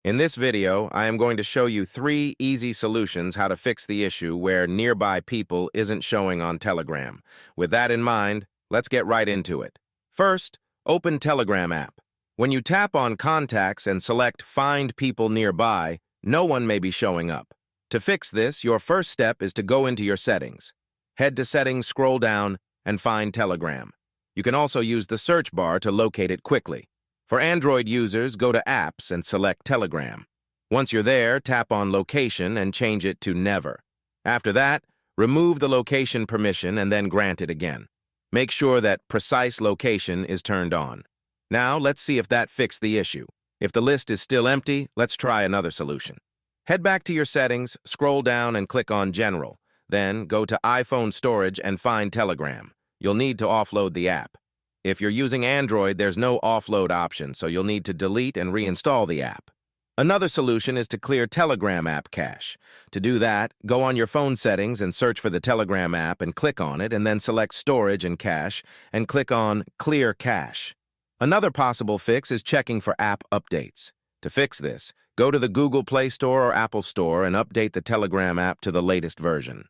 In this video, I am going to show you 3 easy solutions how to fix the issue where nearby people isn't showing on Telegram. With that in mind, let's get right into it. First, open Telegram app. When you tap on Contacts and select Find People Nearby, no one may be showing up. To fix this, your first step is to go into your settings. Head to Settings, scroll down, and find Telegram. You can also use the search bar to locate it quickly. For Android users, go to Apps and select Telegram. Once you're there, tap on Location and change it to Never. After that, remove the location permission and then grant it again. Make sure that Precise Location is turned on. Now, let's see if that fixed the issue. If the list is still empty, let's try another solution. Head back to your settings, scroll down and click on General. Then, go to iPhone Storage and find Telegram. You'll need to offload the app. If you're using Android, there's no offload option, so you'll need to delete and reinstall the app. Another solution is to clear Telegram app cache. To do that, go on your phone settings and search for the Telegram app and click on it, and then select Storage and Cache and click on Clear Cache. Another possible fix is checking for app updates. To fix this, go to the Google Play Store or Apple Store and update the Telegram app to the latest version.